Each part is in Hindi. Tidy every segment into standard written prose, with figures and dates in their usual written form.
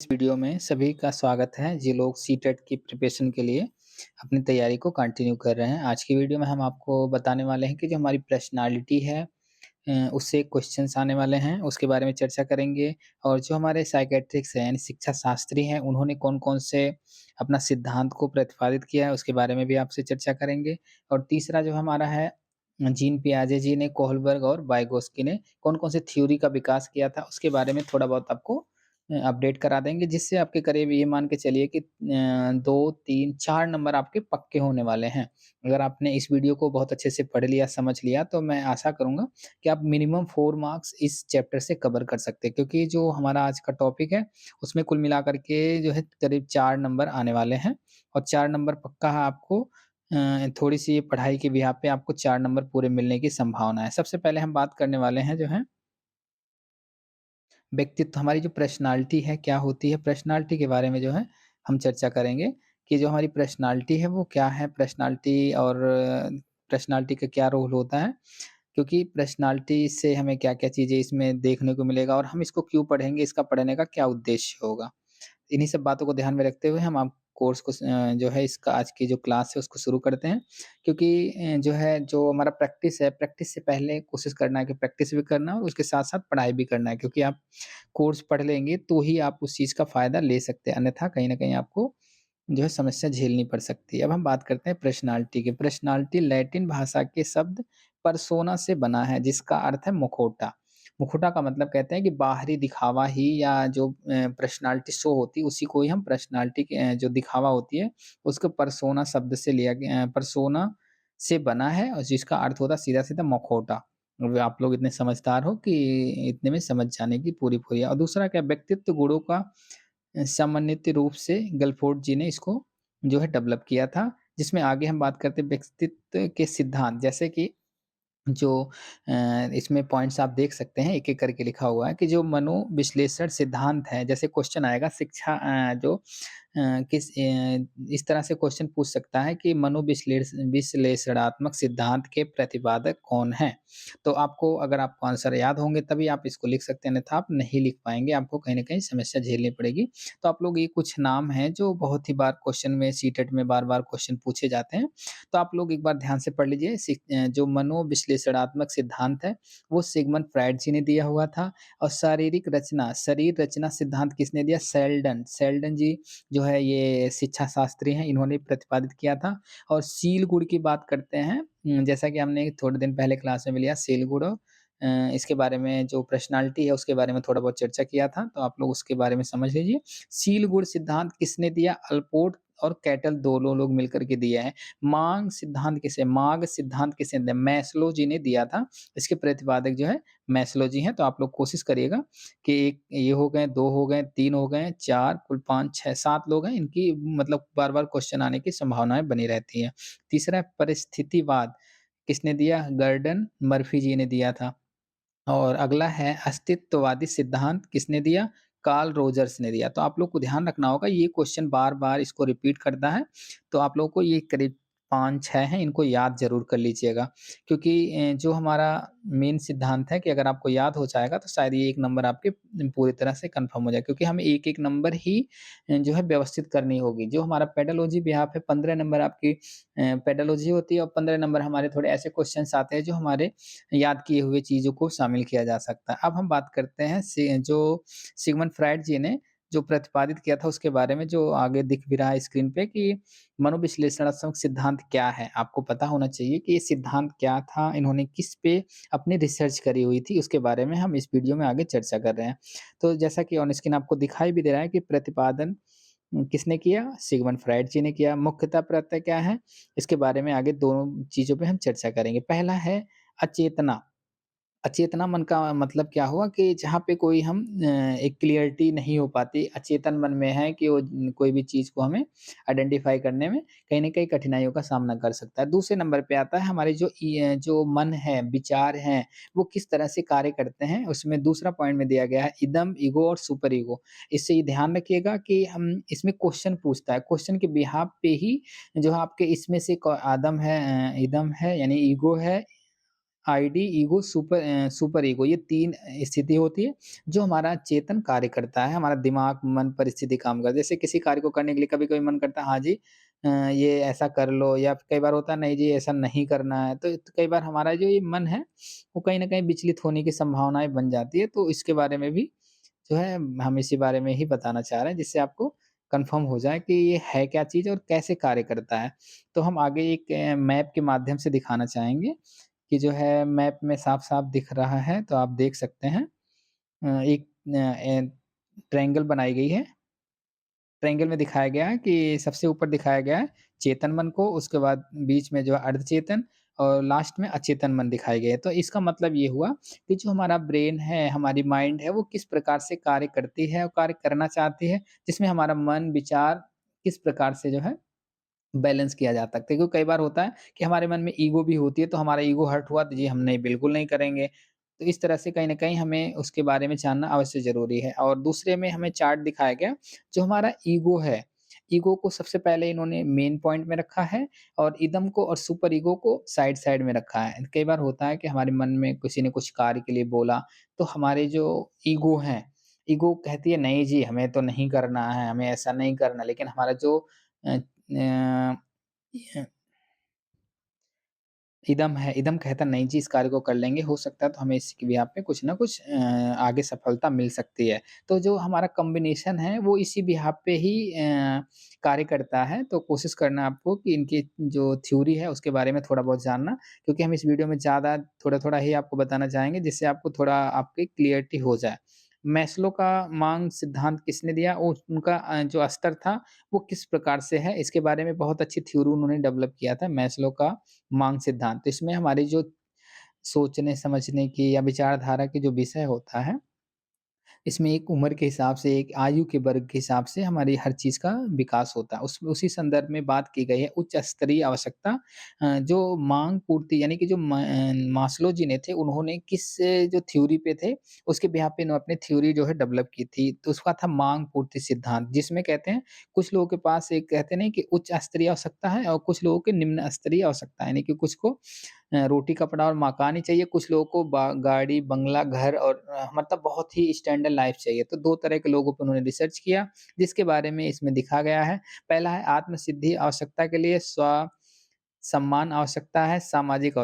इस वीडियो में सभी का स्वागत है जो लोग सीटेट की प्रिपरेशन के लिए अपनी तैयारी को कंटिन्यू कर रहे हैं। आज की वीडियो में हम आपको बताने वाले हैं कि जो हमारी पर्सनैलिटी है उससे क्वेश्चन्स आने वाले हैं, उसके बारे में चर्चा करेंगे और जो हमारे साइकियाट्रिक्स हैं यानी शिक्षा शास्त्री हैं, उन्होंने कौन-कौन से अपना सिद्धांत को प्रतिपादित किया है, उसके बारे में भी आपसे चर्चा करेंगे। और तीसरा जो हमारा है जीन पियाजे जी ने, कोहलबर्ग और वाइगोस्की ने कौन-कौन से थ्योरी का विकास किया था, उसके बारे में थोड़ा बहुत आपको अपडेट करा देंगे, जिससे आपके करीब ये मान के चलिए कि 2, 3, 4 नंबर आपके पक्के होने वाले हैं। अगर आपने इस वीडियो को बहुत अच्छे से पढ़ लिया, समझ लिया, तो मैं आशा करूँगा कि आप मिनिमम 4 मार्क्स इस चैप्टर से कवर कर सकते हैं, क्योंकि जो हमारा आज का टॉपिक है, उसमें कुल मिलाकर के जो है करीब 4 नंबर आने वाले हैं और 4 नंबर पक्का है आपको। थोड़ी-सी पढ़ाई के बिहाफ़ पे आपको 4 नंबर पूरे मिलने की संभावना है। सबसे पहले हम बात करने वाले हैं जो है व्यक्तित्व, हमारी जो पर्सनैलिटी है, क्या होती है? पर्सनैलिटी के बारे में जो है हम चर्चा करेंगे कि जो हमारी पर्सनैलिटी है वो क्या है? पर्सनैलिटी और पर्सनैलिटी का क्या रोल होता है? क्योंकि पर्सनैलिटी से हमें क्या-क्या चीज़ें इसमें देखने को मिलेगा और हम इसको क्यों पढ़ेंगे? इसका पढ़ने का क्या उद्देश्य होगा? इन्हीं सब बातों को ध्यान में रखते हुए हम आप कोर्स को जो है इसका आज की जो क्लास है उसको शुरू करते हैं। क्योंकि जो है जो हमारा प्रैक्टिस है, प्रैक्टिस से पहले कोशिश करना है कि प्रैक्टिस भी करना है और उसके साथ-साथ पढ़ाई भी करना है, क्योंकि आप कोर्स पढ़ लेंगे तो ही आप उस चीज़ का फ़ायदा ले सकते हैं, अन्यथा कहीं न कहीं आपको जो है समस्या झेलनी पड़ सकती है। अब हम बात करते हैं पर्सनैलिटी की। पर्सनैलिटी लैटिन भाषा के शब्द पर्सोना से बना है, जिसका अर्थ है मुखौटा। मुखौटा का मतलब कहते हैं कि बाहरी दिखावा ही या जो पर्सनैलिटी शो होती है, उसी को ही हम पर्सनैलिटी के जो दिखावा होती है, उसको पर्सोना शब्द से लिया गया पर्सोना से बना है और जिसका अर्थ होता है सीधा-सीधा मुखौटा। अब आप लोग इतने समझदार हो कि इतने में समझ जाने की पूरी-पूरी है। और दूसरा क्या, व्यक्तित्व गुणों का सामान्यतः रूप से गलफोर्ड जी ने इसको जो है डेवलप किया था, जिसमें आगे हम बात करते हैं व्यक्तित्व के सिद्धांत, जैसे कि जो इसमें पॉइंट्स आप देख सकते हैं, एक-एक करके लिखा हुआ है कि जो मनोविश्लेषण सिद्धांत है, जैसे क्वेश्चन आएगा शिक्षा इस तरह से क्वेश्चन पूछ सकता है कि विश्लेषणात्मक सिद्धांत के प्रतिपादक कौन हैं? तो आपको, अगर आपको आंसर याद होंगे तभी आप इसको लिख सकते हैं, अन्यथा आप नहीं लिख पाएँगे, आपको कहीं न कहीं समस्या झेलनी पड़ेगी। तो आप लोग, ये कुछ नाम हैं जो बहुत ही बार क्वेश्चन में सीटेट में बार-बार क्वेश्चन पूछे जाते हैं। तो आप लोग एक बार ध्यान से पढ़ लीजिए। जो मनोविश्लेषणात्मक सिद्धांत है, वो सिगमंड फ्रायड जी ने दिया हुआ था। और शरीर रचना सिद्धांत किसने दिया? सेल्डन। सेल्डन जी जो है ये शिक्षा शास्त्री हैं, इन्होंने प्रतिपादित किया था। और सील गुण की बात करते हैं, जैसा कि हमने थोड़े दिन पहले क्लास में भी लिया सील गुण, इसके बारे में जो पर्सनैलिटी है उसके बारे में थोड़ा बहुत चर्चा किया था, तो आप लोग उसके बारे में समझ लीजिए। सील गुण सिद्धांत किसने दिया? अल्पोर्ट और कैटल दोनों लोग मिलकर के दिए हैं। मार्ग सिद्धांत किसने दिया? मैस्लो जी ने दिया था। इसके प्रतिपादक जो है मैस्लो जी हैं। तो आप लोग कोशिश करिएगा कि एक ये हो गए, 2 हो गए, 3 हो गए, 4 कुल 5, 6, 7 लोग हैं। इनकी मतलब बार-बार क्वेश्चन आने की संभावनाएँ बनी रहती हैं। तीसरा है परिस्थितिवाद, किसने दिया? गर्डन मर्फी जी ने दिया था। और अगला है अस्तित्ववादी सिद्धांत, किसने दिया? कार्ल रोजर्स ने दिया। तो आप लोग को ध्यान रखना होगा, ये क्वेश्चन बार-बार इसको रिपीट करता है, तो आप लोगों को ये करीब 5-6 हैं, इनको याद ज़रूर कर लीजिएगा। क्योंकि जो हमारा मेन सिद्धांत है कि अगर आपको याद हो जाएगा तो शायद ये 1 नंबर आपके पूरी तरह से कन्फर्म हो जाए, क्योंकि हमें 1-1 नंबर ही जो है व्यवस्थित करनी होगी। जो हमारा पेडालॉजी बिहाफ़ है, 15 नंबर आपकी पेडालॉजी होती है और 15 नंबर हमारे थोड़े ऐसे क्वेश्चन्स आते हैं जो हमारे याद किए हुए चीज़ों को शामिल किया जा सकता है। अब हम बात करते हैं जो सिगमंड फ्रायड जी ने जो प्रतिपादित किया था उसके बारे में, जो आगे दिख भी रहा है स्क्रीन पे कि मनोविश्लेषणात्मक सिद्धांत क्या है? आपको पता होना चाहिए कि ये सिद्धांत क्या था, इन्होंने किस पे अपनी रिसर्च करी हुई थी, उसके बारे में हम इस वीडियो में आगे चर्चा कर रहे हैं। तो जैसा कि ऑन स्क्रीन आपको दिखाई भी दे रहा है कि प्रतिपादन किसने किया? सिगमंड फ्रायड जी ने किया। मुख्यतः प्रत्यय क्या है? इसके बारे में आगे दोनों चीज़ों पे हम चर्चा करेंगे। पहला है अचेतना। अचेतना मन का मतलब क्या हुआ कि जहाँ पे कोई हम एक क्लियरिटी नहीं हो पाती, अचेतन मन में है कि वो कोई भी चीज़ को हमें आइडेंटिफ़ाई करने में कहीं न कहीं कठिनाइयों का सामना कर सकता है। दूसरे नंबर पे आता है हमारे जो मन है, विचार हैं, वो किस तरह से कार्य करते हैं, उसमें दूसरा पॉइंट में दिया गया है इदम, ईगो और सुपर ईगो। इससे ये ध्यान रखिएगा कि हम इसमें क्वेश्चन पूछता है, क्वेश्चन के बिहाफ़ पे ही जो है आपके इसमें से क आदम है इदम है यानी ईगो है, आईडी, ईगो, सुपर ईगो ये 3 स्थिति होती है, जो हमारा चेतन कार्य करता है, हमारा दिमाग, मन, परिस्थिति काम करता है। जैसे किसी कार्य को करने के लिए कभी-कभी मन करता है, हाँ जी ये ऐसा कर लो या कई बार होता है नहीं जी ऐसा नहीं करना है। तो कई बार हमारा जो ये मन है, वो कहीं न कहीं विचलित होने की संभावनाएँ बन जाती है। तो इसके बारे में भी जो है हम इसी बारे में ही बताना चाह रहे हैं, जिससे आपको कन्फर्म हो जाए कि ये है क्या चीज़ और कैसे कार्य करता है। तो हम आगे एक मैप के माध्यम से दिखाना चाहेंगे कि जो है मैप में साफ-साफ दिख रहा है, तो आप देख सकते हैं। एक ट्रायंगल बनाई गई है। ट्रायंगल में दिखाया गया है कि सबसे ऊपर दिखाया गया है चेतन मन को, उसके बाद बीच में जो है अर्धचेतन और लास्ट में अचेतन मन दिखाए गए हैं। तो इसका मतलब ये हुआ कि जो हमारा ब्रेन है, हमारी माइंड है, वो किस प्रकार से कार्य करती है और कार्य करना चाहती है, जिसमें हमारा मन, विचार किस प्रकार से जो है बैलेंस किया जा सकता है। क्योंकि कई बार होता है कि हमारे मन में ईगो भी होती है, तो हमारा ईगो हर्ट हुआ तो जी हम नहीं, बिल्कुल नहीं करेंगे। तो इस तरह से कहीं न कहीं हमें उसके बारे में जानना अवश्य ज़रूरी है। और दूसरे में हमें चार्ट दिखाया गया, जो हमारा ईगो है, ईगो को सबसे पहले इन्होंने मेन पॉइंट में रखा है और इदम को और सुपर ईगो को साइड-साइड में रखा है। कई बार होता है कि हमारे मन में किसी ने कुछ कार्य के लिए बोला, तो हमारे जो ईगो हैं, ईगो कहती है नहीं जी हमें तो नहीं करना है, हमें ऐसा नहीं करना। लेकिन हमारा जो अ अ, इदम है, इदम कहता नहीं जी इस कार्य को कर लेंगे, हो सकता है तो हमें इसकी बिहाफ़ पे कुछ न कुछ आगे सफलता मिल सकती है। तो जो हमारा कॉम्बिनेशन है वो इसी बिहाफ़ पे ही कार्य करता है, तो कोशिश करना आपको कि इनकी जो थ्योरी है उसके बारे में थोड़ा बहुत जानना, क्योंकि हम इस वीडियो में ज़्यादा थोड़ा-थोड़ा ही आपको बताना चाहेंगे जिससे आपको थोड़ा आपकी क्लियरिटी हो जाए। मैस्लो का मांग सिद्धांत किसने दिया? वो उनका जो स्तर था वो किस प्रकार से है, इसके बारे में बहुत अच्छी थ्योरी उन्होंने डेवलप किया था मैस्लो का मांग सिद्धांत। तो इसमें हमारी जो सोचने-समझने की या विचारधारा की जो विषय होता है, इसमें एक उम्र के हिसाब से, एक आयु के वर्ग के हिसाब से हमारी हर चीज़ का विकास होता है। उसी संदर्भ में बात की गई है उच्च स्तरीय आवश्यकता जो माँग पूर्ति यानी कि जो मास्लो जी ने थे, उन्होंने किस जो थ्योरी पे थे, उसके बिहाफ़ पे इन्होंने अपनी थ्योरी जो है डेवलप की थी। तो उसका था माँग पूर्ति सिद्धांत, जिसमें कहते हैं कुछ लोगों के पास एक कहते नहीं कि उच्च स्तरीय आवश्यकता है और कुछ लोगों के निम्न स्तरीय आवश्यकता है। यानी कि कुछ को रोटी, कपड़ा और मकान ही चाहिए, कुछ लोगों को बा गाड़ी, बंगला, घर और मतलब बहुत ही स्टैंडर्ड लाइफ़ चाहिए। तो 2 तरह के लोगों पे उन्होंने रिसर्च किया, जिसके बारे में इसमें लिखा गया है। पहला है आत्म-सिद्धि आवश्यकता के लिए सम्मान आवश्यकता है, सामाजिक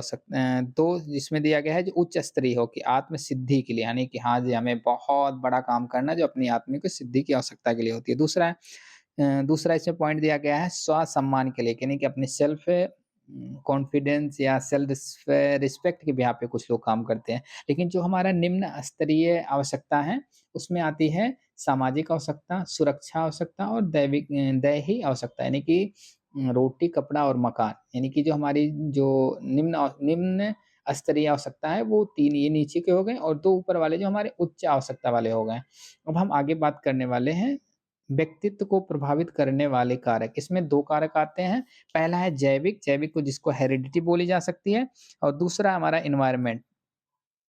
2 जिसमें दिया गया है जो उच्च स्तरीय हो कि आत्म-सिद्धि के लिए यानी कि हाँ जी, हमें बहुत बड़ा काम करना है जो अपनी आत्मिक सिद्धि की आवश्यकता के लिए होती है। दूसरा इसमें पॉइंट दिया गया है स्व-सम्मान के लिए यानी कि अपने सेल्फ कॉन्फिडेंस या रिस्पेक्ट के बिहाफ़ पे कुछ लोग काम करते हैं। लेकिन जो हमारा निम्न स्तरीय आवश्यकता है, उसमें आती है सामाजिक आवश्यकता, सुरक्षा आवश्यकता और दैहिक आवश्यकता यानी कि रोटी, कपड़ा और मकान। यानी कि जो हमारी जो निम्न स्तरीय आवश्यकता है, वो 3 ये नीचे के हो गए और 2 ऊपर वाले जो हमारे उच्च आवश्यकता वाले हो गए। अब हम आगे बात करने वाले हैं व्यक्तित्व को प्रभावित करने वाले कारक। इसमें 2 कारक आते हैं। पहला है जैविक, जैविक को जिसको हेरिडिटी बोली जा सकती है और दूसरा हमारा एनवायरनमेंट।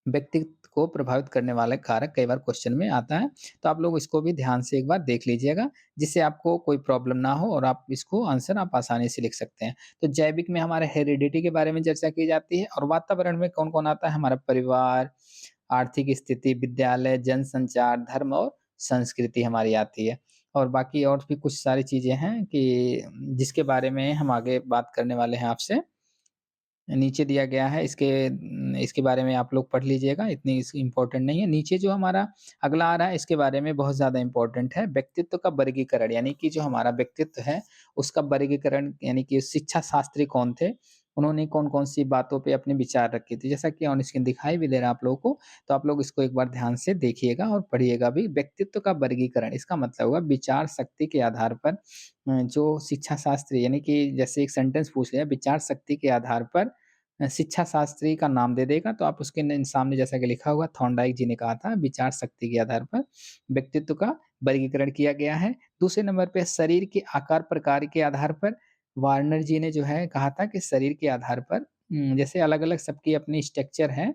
व्यक्तित्व को प्रभावित करने वाला कारक कई बार क्वेश्चन में आता है, तो आप लोग इसको भी ध्यान से एक बार देख लीजिएगा, जिससे आपको कोई प्रॉब्लम ना हो और आप इसको आंसर आप आसानी से लिख सकते हैं। तो जैविक में हमारा हेरिडिटी के बारे में चर्चा की जाती है और वातावरण में कौन-कौन आता है? हमारा परिवार, आर्थिक स्थिति, विद्यालय, जनसंचार, धर्म और संस्कृति हमारी आती है। और बाकी और भी कुछ सारी चीज़ें हैं कि जिसके बारे में हम आगे बात करने वाले हैं आपसे। नीचे दिया गया है इसके बारे में आप लोग पढ़ लीजिएगा, इतनी इस इम्पोर्टेंट नहीं है। नीचे जो हमारा अगला आ रहा है इसके बारे में बहुत ज़्यादा इम्पोर्टेंट है, व्यक्तित्व का वर्गीकरण यानी कि जो हमारा व्यक्तित्व है, उसका वर्गीकरण यानी कि शिक्षा शास्त्री कौन थे? उन्होंने कौन-कौन सी बातों पे अपने विचार रखे थे? जैसा कि ऑन स्क्रीन दिखाई भी दे रहा है आप लोगों को, तो आप लोग इसको एक बार ध्यान से देखिएगा और पढ़िएगा भी। व्यक्तित्व का वर्गीकरण इसका मतलब हुआ विचार शक्ति के आधार पर जो शिक्षा शास्त्री यानी कि जैसे एक सेंटेंस पूछ लिया, विचार शक्ति के आधार पर शिक्षा शास्त्री का नाम दे देगा, तो आप उसके सामने जैसा कि लिखा हुआ थॉर्नडाइक जी ने कहा था, विचार शक्ति के आधार पर व्यक्तित्व का वर्गीकरण किया गया है। दूसरे नंबर पे शरीर के आकार प्रकार के आधार पर वार्नर जी ने जो है कहा था कि शरीर के आधार पर जैसे अलग-अलग सबकी अपनी स्ट्रक्चर है।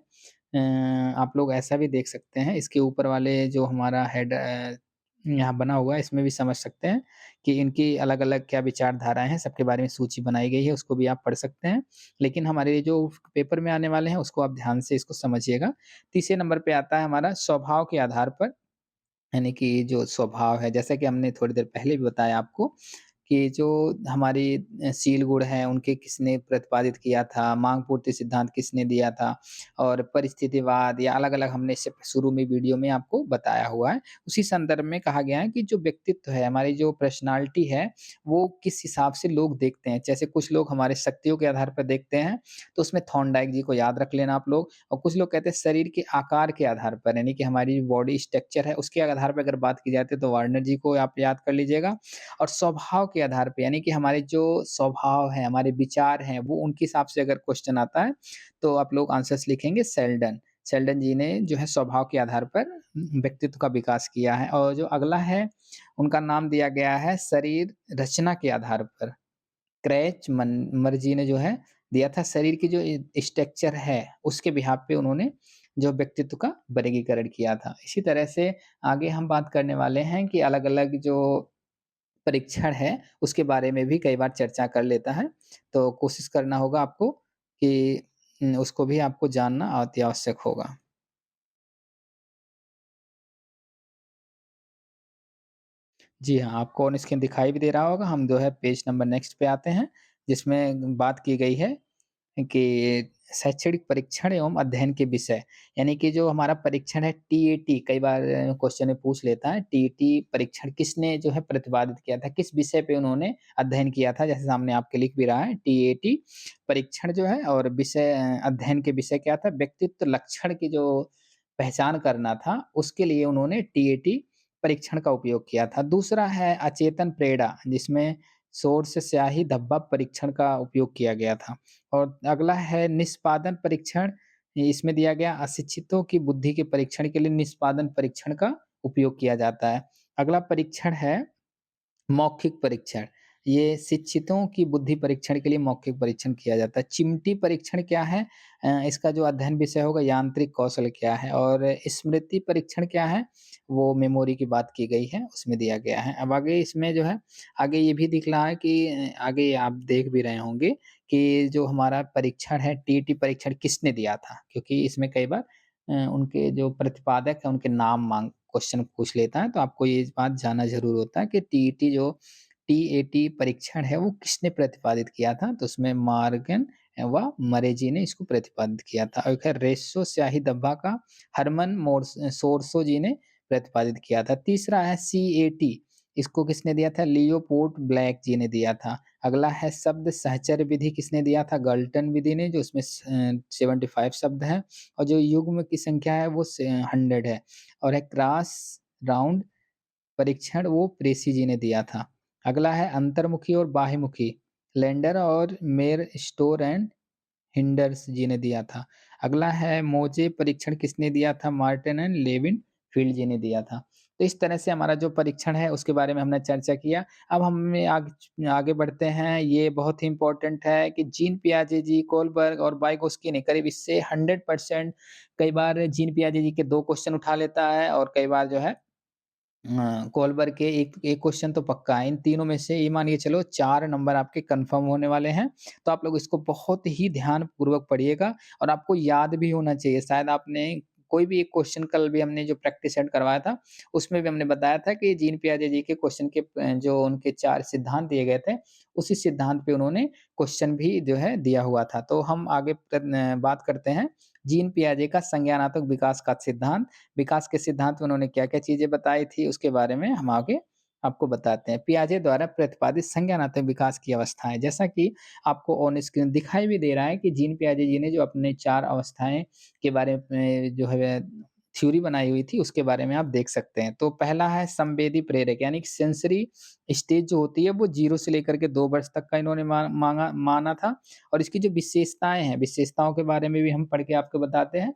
आप लोग ऐसा भी देख सकते हैं, इसके ऊपर वाले जो हमारा हेड यहाँ बना हुआ है, इसमें भी समझ सकते हैं कि इनकी अलग-अलग क्या विचारधाराएँ हैं, सबके बारे में सूची बनाई गई है, उसको भी आप पढ़ सकते हैं। लेकिन हमारे जो पेपर में आने वाले हैं, उसको आप ध्यान से इसको समझिएगा। तीसरे नंबर पे आता है हमारा स्वभाव के आधार पर, यानी कि जो स्वभाव है, जैसा कि हमने थोड़ी देर पहले भी बताया आपको कि जो हमारी सील गुण हैं, उनके किसने प्रतिपादित किया था, मांग पूर्ति सिद्धांत किसने दिया था और परिस्थितिवाद या अलग-अलग हमने इससे शुरू में वीडियो में आपको बताया हुआ है। उसी संदर्भ में कहा गया है कि जो व्यक्तित्व है, हमारी जो पर्सनैलिटी है, वो किस हिसाब से लोग देखते हैं। जैसे कुछ लोग हमारे शक्तियों के आधार पर देखते हैं, तो उसमें थॉर्नडाइक जी को याद रख लेना आप लोग और कुछ लोग कहते हैं शरीर के आकार के आधार पर, यानी कि हमारी बॉडी स्ट्रक्चर है, उसके आधार पर अगर बात की जाती है, तो वार्नर जी को आप याद कर लीजिएगा। और स्वभाव के आधार पे यानी कि हमारे जो स्वभाव है, हमारे विचार हैं, वो उनके हिसाब से अगर क्वेश्चन आता है, तो आप लोग आंसर्स लिखेंगे सेल्डन। सेल्डन जी ने जो है स्वभाव के आधार पर व्यक्तित्व का विकास किया है और जो अगला है, उनका नाम दिया गया है शरीर रचना के आधार पर। क्रैच मनमर जी ने जो है दिया था शरीर की जो स्ट्रक्चर है, उसके बिहाफ़ पे उन्होंने जो व्यक्तित्व का वर्गीकरण किया था। इसी तरह से आगे हम बात करने वाले हैं कि अलग-अलग जो परीक्षण है, उसके बारे में भी कई बार चर्चा कर लेता है। तो कोशिश करना होगा आपको कि उसको भी आपको जानना अति आवश्यक होगा। जी हाँ, आपको ऑन स्क्रीन दिखाई भी दे रहा होगा। हम जो है पेज नंबर नेक्स्ट पे आते हैं, जिसमें बात की गई है कि शैक्षणिक परीक्षण एवं अध्ययन के विषय, यानी कि जो हमारा परीक्षण है टीएटी, कई बार क्वेश्चन में पूछ लेता है, टीएटी परीक्षण किसने जो है प्रतिपादित किया था? किस विषय पे उन्होंने अध्ययन किया था? जैसे सामने आपके लिख भी रहा है, टीएटी परीक्षण जो है और विषय अध्ययन के विषय क्या था? व्यक्तित्व लक्षण की जो पहचान करना था, उसके लिए उन्होंने टीएटी परीक्षण का उपयोग किया था। दूसरा है अचेतन प्रेरणा, जिसमें सोर्स स्याही धब्बा परीक्षण का उपयोग किया गया था। और अगला है निष्पादन परीक्षण, इसमें दिया गया अशिक्षितों की बुद्धि के परीक्षण के लिए निष्पादन परीक्षण का उपयोग किया जाता है। अगला परीक्षण है मौखिक परीक्षण, ये शिक्षितों की बुद्धि परीक्षण के लिए मौखिक परीक्षण किया जाता है। चिमटी परीक्षण क्या है? इसका जो अध्ययन विषय होगा यांत्रिक कौशल क्या है? और स्मृति परीक्षण क्या है? वो मेमोरी की बात की गई है, उसमें दिया गया है। अब आगे इसमें जो है, आगे ये भी दिख रहा है कि आगे आप देख भी रहे होंगे कि जो हमारा परीक्षण है, टीईटी परीक्षण किसने दिया था? क्योंकि इसमें कई बार उनके जो प्रतिपादक हैं, उनके नाम माँग क्वेश्चन पूछ लेता है, तो आपको ये बात जानना ज़रूर होता है कि टीईटी जो टीएटी परीक्षण है, वो किसने प्रतिपादित किया था? तो उसमें मॉर्गन व मरे जी ने इसको प्रतिपादित किया था। और एक है रेसो स्याही धब्बा का हरमन सोरसो जी ने प्रतिपादित किया था। तीसरा है सीएटी, इसको किसने दिया था? लियोपोल्ड ब्लैक जी ने दिया था। अगला है शब्द सहचर्य विधि, किसने दिया था? गल्टन विधि ने, जो उसमें 75 शब्द हैं और जो युग्म की संख्या है वो 100 है। और है क्रॉस राउंड परीक्षण, वो प्रेसी जी ने दिया था। अगला है अंतर्मुखी और बाह्यमुखी, लेंडर और मेयर स्टोर एंड हिंडर्स जी ने दिया था। अगला है मोजे परीक्षण, किसने दिया था? मार्टिन एंड लेविन फील्ड जी ने दिया था। तो इस तरह से हमारा जो परीक्षण है उसके बारे में हमने चर्चा किया। अब हमें आगे बढ़ते हैं, ये बहुत ही इम्पोर्टेंट है कि जीन पियाजे जी, कोलबर्ग और वाइगोस्की ने करीब इससे 100% कई बार जीन पियाजे जी के 2 क्वेश्चन उठा लेता है और कई बार जो है कोलबर के एक एक क्वेश्चन तो पक्का है। इन तीनों में से ये मानिए चलो 4 नंबर आपके कन्फर्म होने वाले हैं। तो आप लोग इसको बहुत ही ध्यानपूर्वक पढ़िएगा और आपको याद भी होना चाहिए। शायद आपने कोई भी एक क्वेश्चन, कल भी हमने जो प्रैक्टिस सेट करवाया था, उसमें भी हमने बताया था कि जीन पियाजे जी के क्वेश्चन के जो उनके 4 सिद्धांत दिए गए थे, उसी सिद्धांत पे उन्होंने क्वेश्चन भी जो है दिया हुआ था। तो हम आगे बात करते हैं जीन पियाजे का संज्ञानात्मक विकास का सिद्धांत। विकास के सिद्धांत में उन्होंने क्या-क्या चीज़ें बताई थी, उसके बारे में हम आगे आपको बताते हैं। पियाजे द्वारा प्रतिपादित संज्ञानात्मक विकास की अवस्थाएँ, जैसा कि आपको ऑन स्क्रीन दिखाई भी दे रहा है कि जीन पियाजे जी ने जो अपने 4 अवस्थाएँ के बारे में जो है थ्योरी बनाई हुई थी, उसके बारे में आप देख सकते हैं। तो पहला है संवेदी प्रेरक, यानी कि सेंसरी स्टेज जो होती है, वो 0 से लेकर के 2 वर्ष तक का इन्होंने माना था और इसकी जो विशेषताएँ हैं, विशेषताओं के बारे में भी हम पढ़ के आपको बताते हैं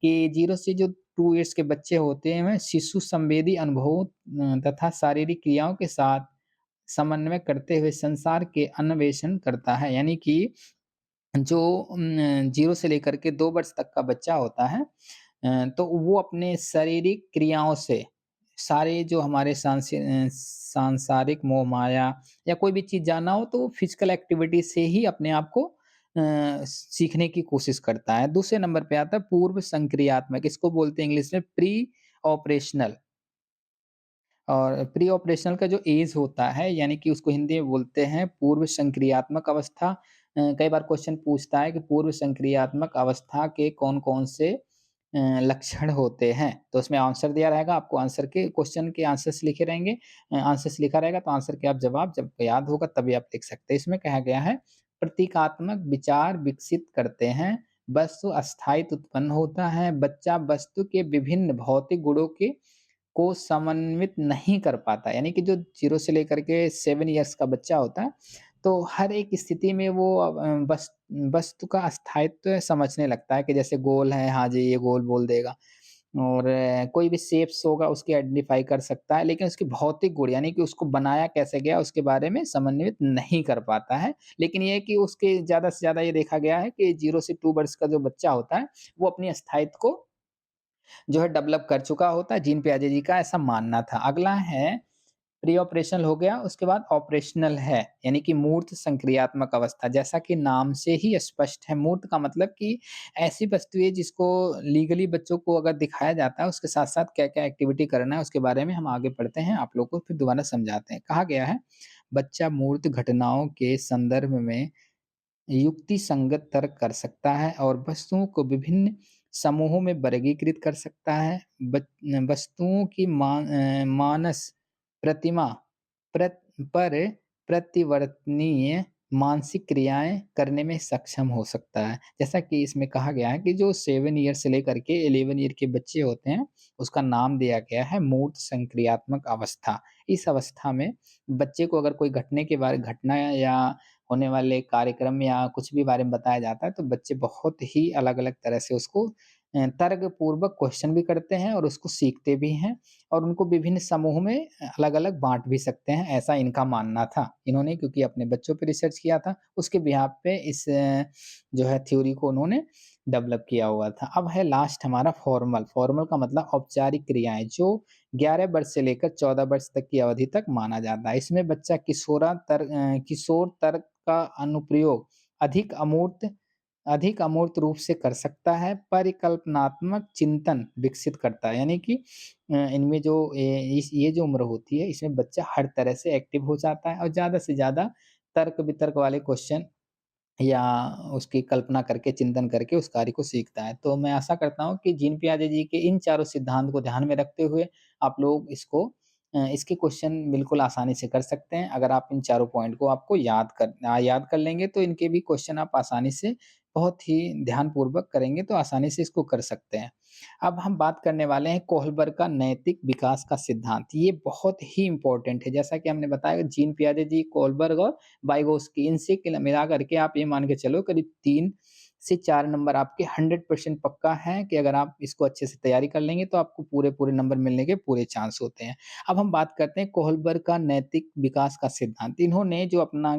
कि 0 से जो 2 इयर्स के बच्चे होते हैं, वह शिशु संवेदी अनुभवों तथा शारीरिक क्रियाओं के साथ समन्वय करते हुए संसार के अन्वेषण करता है। यानी कि जो 0 से लेकर के 2 वर्ष तक का बच्चा होता है तो वो अपने शारीरिक क्रियाओं से सारे जो हमारे सांसारिक मोह माया या कोई भी चीज़ जानना हो तो फिज़िकल एक्टिविटी से ही अपने आप को सीखने की कोशिश करता है। दूसरे नंबर पे आता है पूर्व संक्रियात्मक, इसको बोलते हैं इंग्लिश में प्री ऑपरेशनल। और प्री ऑपरेशनल का जो ऐज होता है यानी कि उसको हिंदी में बोलते हैं पूर्व संक्रियात्मक अवस्था। कई बार क्वेश्चन पूछता है कि पूर्व संक्रियात्मक अवस्था के कौन-कौन से लक्षण होते हैं? तो उसमें आंसर दिया रहेगा, आपको आंसर के क्वेश्चन के आंसर्स लिखे रहेंगे, आंसर्स लिखा रहेगा तो आंसर के आप जवाब जब याद होगा तभी आप लिख सकते हैं। इसमें कहा गया है प्रतीकात्मक विचार विकसित करते हैं, वस्तु अस्थायित्व उत्पन्न होता है, बच्चा वस्तु के विभिन्न भौतिक गुणों के को समन्वित नहीं कर पाता। यानी कि जो 0 से लेकर के 7 इयर्स का बच्चा होता है, तो हर एक स्थिति में वो वस्तु का अस्थायित्व समझने लगता है कि जैसे गोल है, हाँ जी, ये गोल बोल देगा और कोई भी शेप्स होगा उसकी आइडेंटिफ़ाई कर सकता है, लेकिन उसकी भौतिक गुण यानी कि उसको बनाया कैसे गया उसके बारे में समन्वित नहीं कर पाता है। लेकिन ये है कि उसके ज़्यादा से ज़्यादा ये देखा गया है कि 0 से 2 वर्ष का जो बच्चा होता है, वो अपनी अस्थायित्व को जो है डेवलप कर चुका होता है, जीन पियाजे जी का ऐसा मानना था। अगला है प्री ऑपरेशनल हो गया, उसके बाद ऑपरेशनल है, यानी कि मूर्त संक्रियात्मक अवस्था। जैसा कि नाम से ही स्पष्ट है, मूर्त का मतलब कि ऐसी वस्तुएँ जिसको लीगली बच्चों को अगर दिखाया जाता है, उसके साथ-साथ क्या-क्या एक्टिविटी करना है, उसके बारे में हम आगे पढ़ते हैं, आप लोग को फिर दोबारा समझाते हैं। कहा गया है, बच्चा मूर्त घटनाओं के संदर्भ में युक्ति संगत तर्क कर सकता है और वस्तुओं को विभिन्न समूहों में वर्गीकृत कर सकता है। वस्तुओं की मानस प्रतिमा प्रत पर प्रतिवर्तनीय मानसिक क्रियाएँ करने में सक्षम हो सकता है। जैसा कि इसमें कहा गया है कि जो 7 ईयर से लेकर के 11 ईयर के बच्चे होते हैं, उसका नाम दिया गया है मूर्त संक्रियात्मक अवस्था। इस अवस्था में बच्चे को अगर कोई घटना या होने वाले कार्यक्रम या कुछ भी बारे में बताया जाता है, तो बच्चे बहुत ही अलग-अलग तरह से उसको तर्कपूर्वक क्वेश्चन भी करते हैं और उसको सीखते भी हैं और उनको विभिन्न समूह में अलग-अलग बाँट भी सकते हैं, ऐसा इनका मानना था। इन्होंने क्योंकि अपने बच्चों पे रिसर्च किया था, उसके बिहाफ़ पे इस जो है थ्योरी को उन्होंने डेवलप किया हुआ था। अब है लास्ट हमारा फॉर्मल, फॉर्मल का मतलब औपचारिक क्रियाएँ, जो 11 वर्ष से लेकर 14 वर्ष तक की अवधि तक माना जाता है। इसमें बच्चा किशोर तर्क का अनुप्रयोग अधिक अमूर्त अधिक अमूर्त रूप से कर सकता है, परिकल्पनात्मक चिंतन विकसित करता है। यानी कि इनमें जो ये जो उम्र होती है, इसमें बच्चा हर तरह से एक्टिव हो जाता है और ज़्यादा से ज़्यादा तर्क-वितर्क वाले क्वेश्चन या उसकी कल्पना करके, चिंतन करके उस कार्य को सीखता है। तो मैं आशा करता हूँ कि जीन पियाजे जी के इन चारों सिद्धांत को ध्यान में रखते हुए आप लोग इसके क्वेश्चन बिल्कुल आसानी से कर सकते हैं। अगर आप इन चारों पॉइंट को आपको याद कर लेंगे तो इनके भी क्वेश्चन आप आसानी से बहुत ही ध्यानपूर्वक करेंगे तो आसानी से इसको कर सकते हैं। अब हम बात करने वाले हैं कोहलबर्ग का नैतिक विकास का सिद्धांत। ये बहुत ही इम्पोर्टेंट है। जैसा कि हमने बताया जीन पियाजे जी, कोहलबर्ग और वाइगोस्की इनसे मिला करके आप ये मान के चलो करीब 3 से 4 नंबर आपके 100% पक्का है कि अगर आप इसको अच्छे से तैयारी कर लेंगे तो आपको पूरे-पूरे नंबर मिलने के पूरे चांस होते हैं। अब हम बात करते हैं कोहलबर्ग का नैतिक विकास का सिद्धांत। इन्होंने जो अपना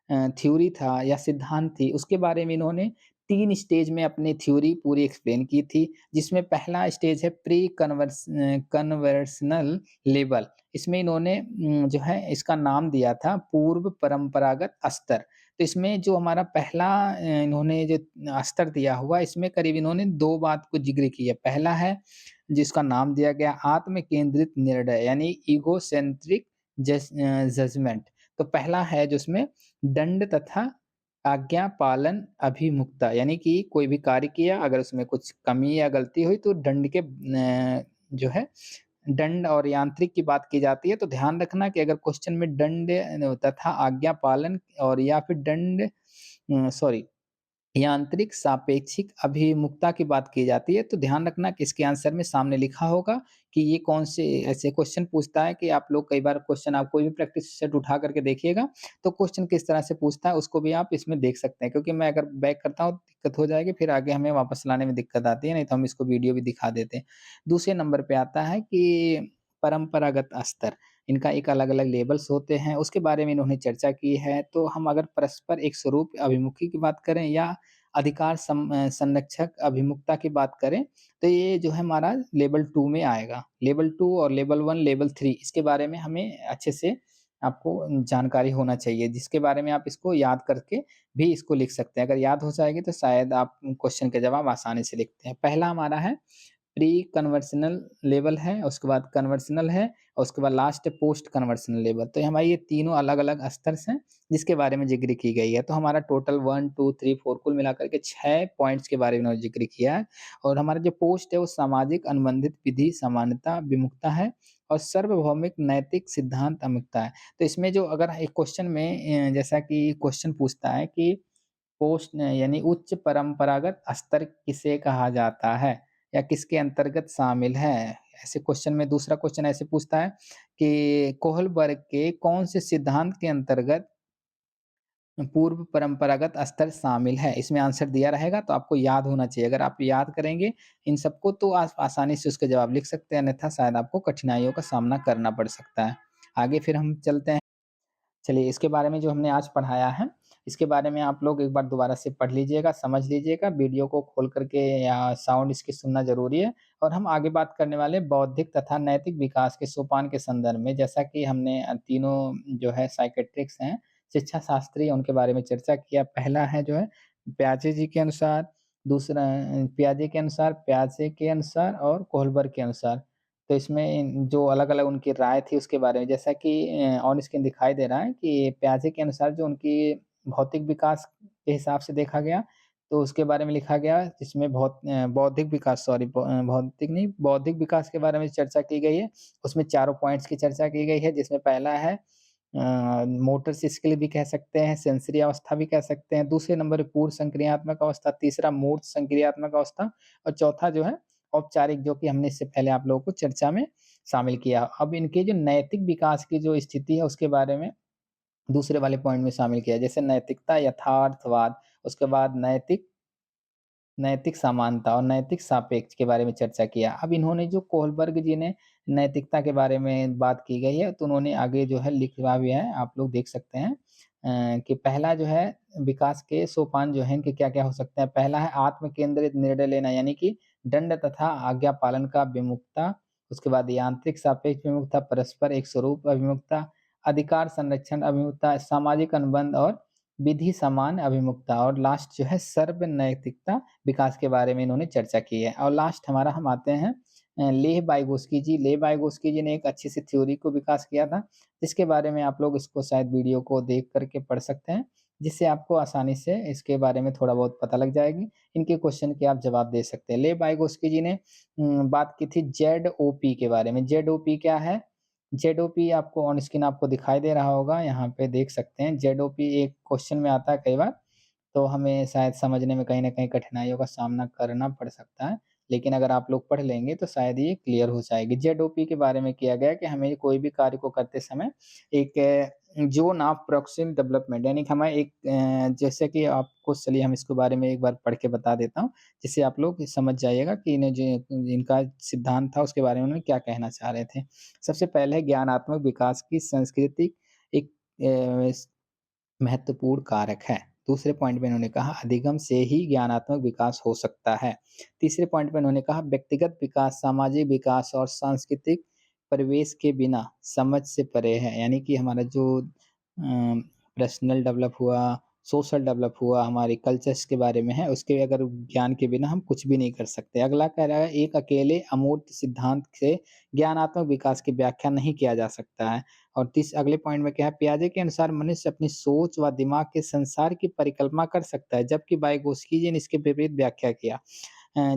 थ्योरी था या सिद्धांत थी, उसके बारे में इन्होंने 3 स्टेज में अपनी थ्योरी पूरी एक्सप्लेन की थी, जिसमें पहला स्टेज है कन्वर्सनल लेवल। इसमें इन्होंने जो है इसका नाम दिया था पूर्व परंपरागत स्तर। तो इसमें जो हमारा पहला इन्होंने जो स्तर दिया हुआ, इसमें करीब इन्होंने 2 बात को ज़िक्र किया। पहला है जिसका नाम दिया गया आत्म केंद्रित निर्णय यानी इगोसेंट्रिक जजमेंट। तो पहला है जिसमें दंड तथा आज्ञा पालन अभिमुखता यानी कि कोई भी कार्य किया अगर उसमें कुछ कमी या गलती हुई तो दंड के जो है दंड और यांत्रिक की बात की जाती है तो ध्यान रखना कि अगर क्वेश्चन में दंड तथा आज्ञा पालन और या फिर सॉरी यांत्रिक सापेक्षिक अभिमुखता की बात की जाती है, तो ध्यान रखना कि इसके आंसर में सामने लिखा होगा कि ये कौन से ऐसे क्वेश्चन पूछता है कि आप लोग कई बार क्वेश्चन आप कोई भी प्रैक्टिस सेट उठा करके देखिएगा, तो क्वेश्चन किस तरह से पूछता है उसको भी आप इसमें देख सकते हैं। क्योंकि मैं अगर बैक करता हूँ, दिक्कत हो जाएगी, फिर आगे हमें वापस लाने में दिक्कत आती है, नहीं तो हम इसको वीडियो भी दिखा देते हैं। दूसरे नंबर पे आता है कि परंपरागत स्तर, इनका एक अलग-अलग लेवल्स होते हैं, उसके बारे में इन्होंने चर्चा की है। तो हम अगर परस्पर एक स्वरूप अभिमुखी की बात करें या संरक्षक अभिमुखता की बात करें, तो ये जो है हमारा लेवल 2 में आएगा। लेवल 2 और लेवल 1, लेवल 3 इसके बारे में हमें अच्छे से आपको जानकारी होना चाहिए, जिसके बारे में आप इसको याद करके भी इसको लिख सकते हैं। अगर याद हो जाएगी तो शायद आप क्वेश्चन के जवाब आसानी से लिखते हैं। पहला हमारा है प्री कन्वर्सेशनल लेवल है, उसके बाद कन्वर्सेशनल है और उसके बाद लास्ट है पोस्ट कन्वर्सेशनल लेवल। तो ये हमारे ये तीनों अलग-अलग स्तर हैं, जिसके बारे में ज़िक्र की गई है। तो हमारा टोटल 1, 2, 3, 4 कुल मिलाकर के 6 पॉइंट्स के बारे में उन्होंने ज़िक्र किया है और हमारा जो पोस्ट है वो सामाजिक अनुबंधित विधि समानता विमुखता है और सार्वभौमिक नैतिक सिद्धांत अमुखता है। तो इसमें जो अगर एक क्वेश्चन में जैसा कि क्वेश्चन पूछता है कि पोस्ट यानी उच्च परंपरागत स्तर किसे कहा जाता है या किसके अंतर्गत शामिल है? ऐसे क्वेश्चन में दूसरा क्वेश्चन ऐसे पूछता है कि कोहलबर्ग के कौन से सिद्धांत के अंतर्गत पूर्व परंपरागत स्तर शामिल है? इसमें आंसर दिया रहेगा तो आपको याद होना चाहिए। अगर आप याद करेंगे इन सबको तो आसानी से उसके जवाब लिख सकते हैं, अन्यथा शायद आपको कठिनाइयों का सामना करना पड़ सकता है। आगे फिर हम चलते हैं। चलिए, इसके बारे में जो हमने आज पढ़ाया है, इसके बारे में आप लोग एक बार दोबारा से पढ़ लीजिएगा, समझ लीजिएगा, वीडियो को खोल कर के या साउंड इसकी सुनना ज़रूरी है और हम आगे बात करने वाले हैं बौद्धिक तथा नैतिक विकास के सोपान के संदर्भ में। जैसा कि हमने तीनों जो है साइकियाट्रिक्स हैं, शिक्षा शास्त्री उनके बारे में चर्चा किया। पहला है जो है पियाजे जी के अनुसार, दूसरा पियाजे के अनुसार, पियाजे के अनुसार और कोहलबर्ग के अनुसार। तो इसमें जो अलग-अलग उनकी राय थी उसके बारे में जैसा कि ऑन स्क्रीन दिखाई दे रहा है कि पियाजे के अनुसार जो उनकी भौतिक विकास के हिसाब से देखा गया, तो उसके बारे में लिखा गया जिसमें बौद्धिक विकास सॉरी भौतिक नहीं, बौद्धिक विकास के बारे में चर्चा की गई है। उसमें चारों पॉइंट्स की चर्चा की गई है जिसमें पहला है मोटर स्किल भी कह सकते हैं, सेंसरी अवस्था भी कह सकते हैं, दूसरे नंबर पे पूर्व संक्रियात्मक अवस्था, तीसरा मूर्त संक्रियात्मक अवस्था और चौथा जो है औपचारिक जो कि हमने इससे पहले आप लोगों को चर्चा में शामिल किया। अब इनके जो नैतिक विकास की जो स्थिति है उसके बारे में दूसरे वाले पॉइंट में शामिल किया। जैसे नैतिकता, यथार्थवाद, उसके बाद नैतिक नैतिक समानता और नैतिक सापेक्ष के बारे में चर्चा किया। अब इन्होंने जो कोहलबर्ग जी ने नैतिकता के बारे में बात की गई है, तो उन्होंने आगे जो है लिखा भी है, आप लोग देख सकते हैं कि पहला जो है विकास के सोपान जो हैं इनके क्या-क्या हो सकते हैं। पहला है आत्म केंद्रित निर्णय लेना यानी कि दंड तथा आज्ञा पालन का विमुखता, उसके बाद यांत्रिक सापेक्ष विमुखता, परस्पर एक स्वरूप अभिमुखता, अधिकार संरक्षण अभिमुखता, सामाजिक अनुबंध और विधि समान अभिमुखता और लास्ट जो है सर्वनैतिकता विकास के बारे में इन्होंने चर्चा की है। और लास्ट हमारा हम आते हैं लेह बाइगोस्की जी। लेह बाइगोस्की जी ने एक अच्छी सी थ्योरी को विकास किया था, जिसके बारे में आप लोग इसको शायद वीडियो को देख कर के पढ़ सकते हैं, जिससे आपको आसानी से इसके बारे में थोड़ा बहुत पता लग जाएगी। इनके क्वेश्चन के आप जवाब दे सकते हैं। लेह बाइगोस्की जी ने बात की थी ज़ेडओपी के बारे में। ज़ेडओपी क्या है? ज़ेडओपी आपको ऑन स्क्रीन आपको दिखाई दे रहा होगा, यहाँ पे देख सकते हैं। ज़ेडओपी एक क्वेश्चन में आता है कई बार, तो हमें शायद समझने में कहीं न कहीं कठिनाइयों का सामना करना पड़ सकता है। लेकिन अगर आप लोग पढ़ लेंगे तो शायद ये क्लियर हो जाएगी। ज़ेडओपी के बारे में किया गया है कि हमें कोई भी कार्य को करते समय एक ज़ोन ऑफ प्रोक्सिम डेवलपमेंट यानी कि हमें एक जैसे कि आपको चलिए हम इसके बारे में एक बार पढ़ के बता देता हूँ, जिससे आप लोग समझ जाइएगा कि इन्हें जो इनका सिद्धांत था उसके बारे में उन्होंने क्या कहना चाह रहे थे। सबसे पहले ज्ञानात्मक विकास की संस्कृति एक महत्वपूर्ण कारक है। दूसरे पॉइंट में इन्होंने कहा अधिगम से ही ज्ञानात्मक विकास हो सकता है। तीसरे पॉइंट में इन्होंने कहा व्यक्तिगत विकास, सामाजिक विकास और सांस्कृतिक परिवेश के बिना समझ से परे है। यानी कि हमारा जो पर्सनल डेवलप हुआ, सोशल डेवलप हुआ, हमारे कल्चर्स के बारे में है, उसके अगर ज्ञान के बिना हम कुछ भी नहीं कर सकते। अगला कह रहा है एक अकेले अमूर्त सिद्धांत से ज्ञानात्मक विकास की व्याख्या नहीं किया जा सकता है। और अगले पॉइंट में क्या है पियाजे के अनुसार मनुष्य अपनी सोच व दिमाग के संसार की परिकल्पना कर सकता है, जबकि वाइगोस्की जी ने इसके विपरीत व्याख्या किया।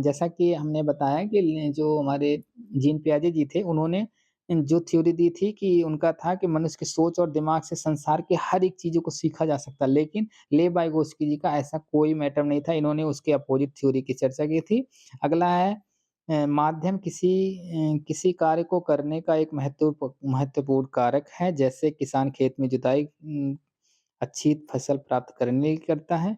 जैसा कि हमने बताया कि जो हमारे जीन पियाजे जी थे, उन्होंने जो थ्योरी दी थी कि उनका था कि मनुष्य की सोच और दिमाग से संसार की हर एक चीज़ों को सीखा जा सकता है, लेकिन लेव वाइगोस्की जी का ऐसा कोई मैटर नहीं था, इन्होंने उसके अपोजिट थ्योरी की चर्चा की थी। अगला है माध्यम किसी कार्य को करने का एक महत्वपूर्ण कारक है, जैसे किसान खेत में जुताई अच्छी फसल प्राप्त करने के लिए करता है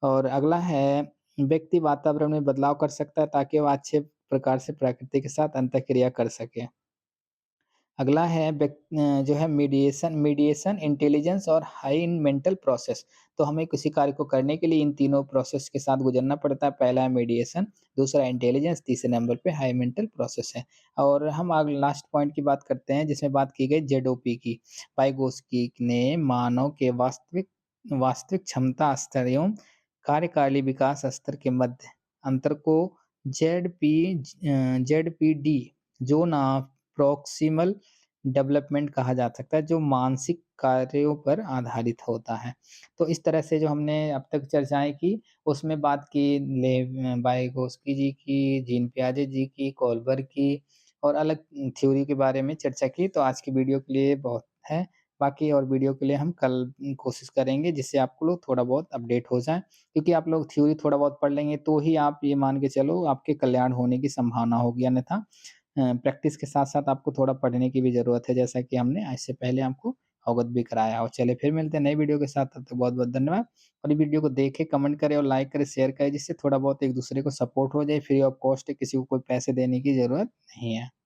और अगला है व्यक्ति वातावरण में बदलाव कर सकता है ताकि वह अच्छे प्रकार से प्रकृति के साथ अंतःक्रिया कर सके। अगला है जो है मीडिएशन मीडिएशन, इंटेलिजेंस और हाई इन मेंटल प्रोसेस। तो हमें किसी कार्य को करने के लिए इन तीनों प्रोसेस के साथ गुज़रना पड़ता है। पहला है मीडिएशन, दूसरा इंटेलिजेंस, तीसरे नंबर पे हाई मेंटल प्रोसेस है। और हम आग लास्ट पॉइंट की बात करते हैं जिसमें बात की गई जेडओपी की। वाइगोस्की ने मानव के वास्तविक वास्तविक क्षमता स्तर एवं कार्यकाली विकास स्तर के मध्य अंतर को ZPD zone of proximal development कहा जा सकता है, जो मानसिक कार्यों पर आधारित होता है। तो इस तरह से जो हमने अब तक चर्चाएँ की, उसमें बात की वाइगोस्की जी की, जीन पियाजे जी की, कोलबर की और अलग थ्योरी के बारे में चर्चा की। तो आज की वीडियो के लिए बहुत है, बाकी और वीडियो के लिए हम कल कोशिश करेंगे जिससे आपको लोग थोड़ा बहुत अपडेट हो जाएँ। क्योंकि आप लोग थ्योरी थोड़ा बहुत पढ़ लेंगे तो ही आप ये मान के चलो आपके कल्याण होने की संभावना होगी, अन्यथा प्रैक्टिस के साथ-साथ आपको थोड़ा पढ़ने की भी ज़रूरत है, जैसा कि हमने इससे पहले आपको अवगत भी कराया। और चलिए फिर मिलते हैं नई वीडियो के साथ, तब तक बहुत-बहुत धन्यवाद। और ये वीडियो को देखें, कमेंट करें और लाइक करें, शेयर करें जिससे थोड़ा बहुत एक-दूसरे को सपोर्ट हो जाए, फ्री ऑफ कॉस्ट है, किसी को कोई पैसे देने की ज़रूरत नहीं है।